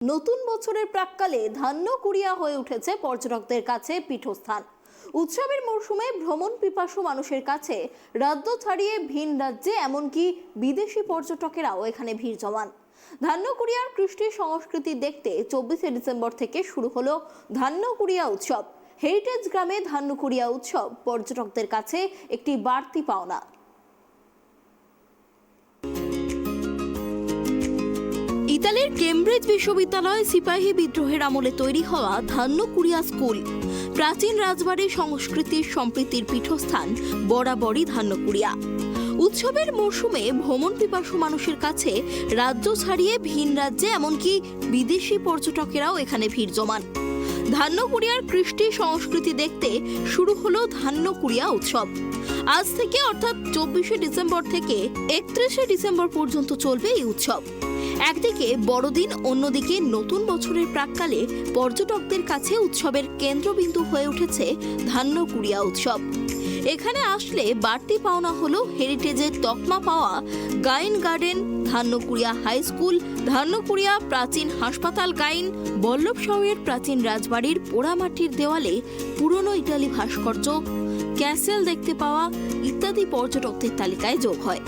নতুন বছরের প্রাক্কালে ধান্যকুড়িয়া হয়ে উঠেছে পর্যটকদের কাছে পীঠস্থান। উৎসবের মরশুমে ভ্রমণ পিপাসু মানুষের কাছে রাজ্য ছাড়িয়ে ভিন রাজ্যে এমনকি বিদেশি পর্যটকেরাও এখানে ভিড় জমান। ধান্যকুড়িয়ার কৃষ্টি সংস্কৃতি দেখতে 24 ডিসেম্বর থেকে শুরু হলো ধান্যকুড়িয়া উৎসব। হেরিটেজ গ্রামে ধান্যকুড়িয়া উৎসব পর্যটকদের কাছে একটি বাড়তি পাওনা। ইতালির কেমব্রিজ বিশ্ববিদ্যালয় সিপাহী বিদ্রোহের আমলে তৈরি হওয়া ধান্যকুড়িয়া স্কুল প্রাচীন রাজবাড়ী সংস্কৃতির সম্প্রীতির পীঠস্থান বরাবরই ধান্যকুড়িয়া। উৎসবের মরশুমে ভ্রমণ পিপাসু মানুষের কাছে রাজ্য ছাড়িয়ে ভিন রাজ্যে এমনকি বিদেশি পর্যটকেরাও এখানে ভিড় জমান। ধান্যকুড়িয়ার কৃষ্টি সংস্কৃতি দেখতে শুরু হলো ধান্যকুড়িয়া উৎসব। আজ থেকে অর্থাৎ 24 ডিসেম্বর থেকে 31 ডিসেম্বর পর্যন্ত চলবে এই উৎসব। একদিকে বড়দিন, অন্যদিকে নতুন বছরের প্রাক্কালে পর্যটকদের কাছে উৎসবের কেন্দ্রবিন্দু হয়ে উঠেছে ধান্যকুড়িয়া উৎসব। এখানে আসলে বাড়তি পাওনা হলো হেরিটেজের তকমা পাওয়া Gayen garden, Dhanyakuria high school, Dhanyakuria প্রাচীন হাসপাতাল গাইন, বল্লভ শাহের প্রাচীন রাজবাড়ির পোড়ামাটির দেওয়ালে পুরনো ইটালি ভাস্কর্য, ক্যাসেল দেখতে পাওয়া ইত্যাদি পর্যটকদের তালিকায় যোগ হয়।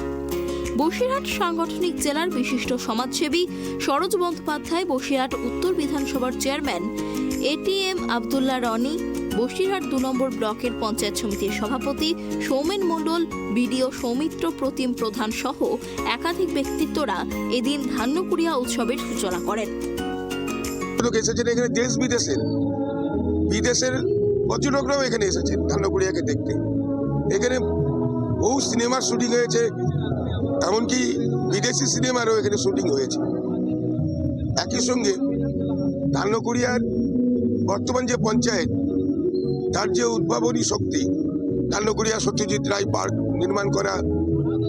বসিরহাট সাংগঠনিক জেলার বিশিষ্ট সমাজসেবী সরোজ বন্দ্যোপাধ্যায়, বসিরহাট উত্তর বিধানসভার চেয়ারম্যান এটিএম আব্দুল্লাহ রনি, বসিরহাট 2 নম্বর ব্লকের পঞ্চায়েত সমিতির সভাপতি সৌমেন মণ্ডল, বিডিও সৌমিত্র প্রতিম প্রধান সহ একাধিক ব্যক্তিত্বরা এদিন ধান্যকুড়িয়া উৎসবের সূচনা করেন। এখানে দেশ বিদেশের পর্যটকরাও এখানে এসেছেন ধান্যকুড়িয়াকে দেখতে। এখানে বহু সিনেমার শুটিং হয়েছে, এমনকি বিদেশি সিনেমারও এখানে শুটিং হয়েছে। একই সঙ্গে ধান্যকুড়িয়ার বর্তমান যে পঞ্চায়েত, তার যে উদ্ভাবনী শক্তি, ধান্যকুড়িয়া সত্যজিৎ রায় পার্ক নির্মাণ করা,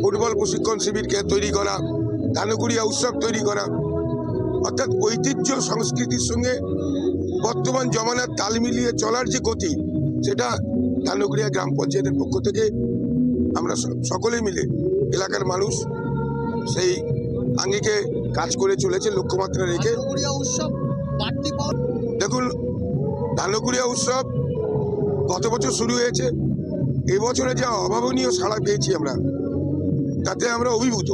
ফুটবল প্রশিক্ষণ শিবিরকে তৈরি করা, ধান্যকুড়িয়া উৎসব তৈরি করা, অর্থাৎ ঐতিহ্য সংস্কৃতির সঙ্গে বর্তমান জমানার তাল মিলিয়ে চলার যে গতি, সেটা ধান্যকুড়িয়া গ্রাম পঞ্চায়েতের পক্ষ থেকে আমরা সকলে মিলে এলাকার মানুষ সেই আঙ্গিকে কাজ করে চলেছে লক্ষ্যমাত্রা রেখে। দেখুন, ধান্যকুড়িয়া উৎসব গত বছর শুরু হয়েছে, এবছরে যা অভাবনীয় সাড়া পেয়েছি আমরা, তাতে আমরা অভিভূত।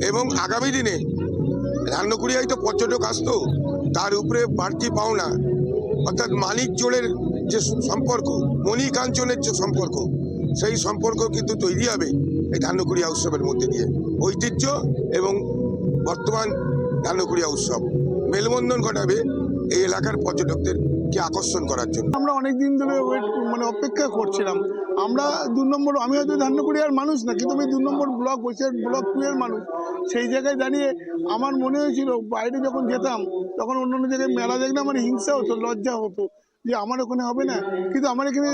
এবং আগামী দিনে ধান্যকুড়িয়ায় তো পর্যটক আসতো, তার উপরে বাড়তি পাওনা, অর্থাৎ মানিক জোড়ের যে সম্পর্ক, মণি কাঞ্চনের যে সম্পর্ক, সেই সম্পর্ক কিন্তু তৈরি হবে এই ধান্যকুড়িয়া উৎসবের মধ্যে দিয়ে। ঐতিহ্য এবং বর্তমান ধান্যকুড়িয়া উৎসব মেলবন্ধন ঘটাবে এই এলাকার পর্যটকদেরকে আকর্ষণ করার জন্য। আমরা অনেক দিন ধরে অপেক্ষা করছিলাম। আমরা 2 নম্বর, আমি হয়তো ধান্যকুড়িয়ার মানুষ না, কিন্তু আমি 2 নম্বর ব্লক, বসিরহাট ব্লক 2 এর মানুষ। সেই জায়গায় দাঁড়িয়ে আমার মনে হয়েছিল, বাইরে যখন যেতাম তখন অন্যান্য জায়গায় মেলা দেখলে আমার হিংসা হতো, লজ্জা হতো যে আমার ওখানে হবে না। কিন্তু আমার এখানে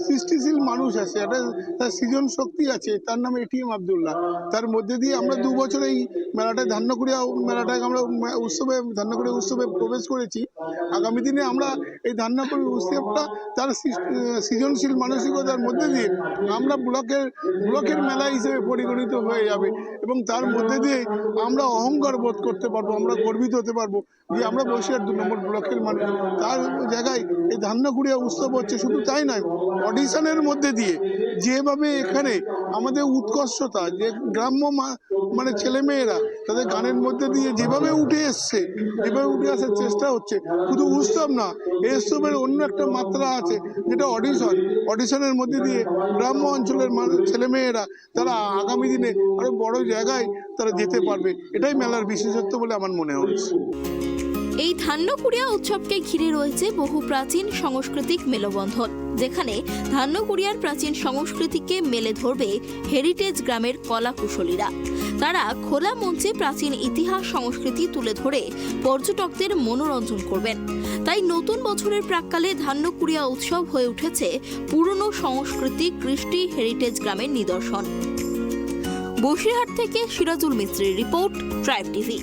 সৃষ্টিশীল মানুষ আছে, একটা তার সৃজন শক্তি আছে, তার নাম এটিএম আব্দুল্লাহ। তার মধ্যে দিয়ে আমরা 2 বছর এই মেলাটায়, ধান্যকুড়িয়া মেলাটায় আমরা ধান্যকুড়িয়া উৎসবে প্রবেশ করেছি। আগামী দিনে আমরা এই ধান্যকুড়িয়া উৎসবটা তার সৃজনশীল মানসিকতার মধ্যে দিয়ে আমরা ব্লকের মেলা হিসেবে পরিগণিত হয়ে যাবে, এবং তার মধ্যে দিয়ে আমরা অহংকার বোধ করতে পারবো, আমরা গর্বিত হতে পারবো যে আমরা বসিরহাট 2 নম্বর ব্লকের মানুষ। তার জায়গায় এই ধান্যকুড়িয়া উৎসব হচ্ছে। শুধু তাই নয়, অডিশনের মধ্যে দিয়ে যেভাবে এখানে আমাদের উৎকর্ষতা, যে গ্রাম্য মানে ছেলেমেয়েরা তাদের গানের মধ্যে দিয়ে যেভাবে উঠে এসছে, যেভাবে উঠে আসার চেষ্টা হচ্ছে, শুধু উৎসব না, এই উৎসবের অন্য একটা মাত্রা আছে, যেটা অডিশনের মধ্যে দিয়ে গ্রাম্য অঞ্চলের ছেলেমেয়েরা তারা আগামী দিনে আরো বড় জায়গায় তারা যেতে পারবে। এটাই মেলার বিশেষত্ব বলে আমার মনে হচ্ছে। এই ধান্যকুড়িয়া উৎসবকে ঘিরে রয়েছে বহু প্রাচীন সাংস্কৃতিক মেলবন্ধন, যেখানে ধান্যকুড়িয়ার প্রাচীন সংস্কৃতিকে মেলে ধরবে হেরিটেজ গ্রামের কলা কুশলীরা। তারা খোলা মঞ্চে প্রাচীন ইতিহাস সংস্কৃতি তুলে ধরে পর্যটকদের মনোরঞ্জন করবেন। তাই নতুন বছরের প্রাক্কালে ধান্যকুড়িয়া উৎসব হয়ে উঠেছে পুরনো সংস্কৃতি, কৃষ্টি হেরিটেজ গ্রামের নিদর্শন। বসিরহাট থেকে সিরাজুল মিস্ত্রির রিপোর্ট, ট্রাইব টিভি।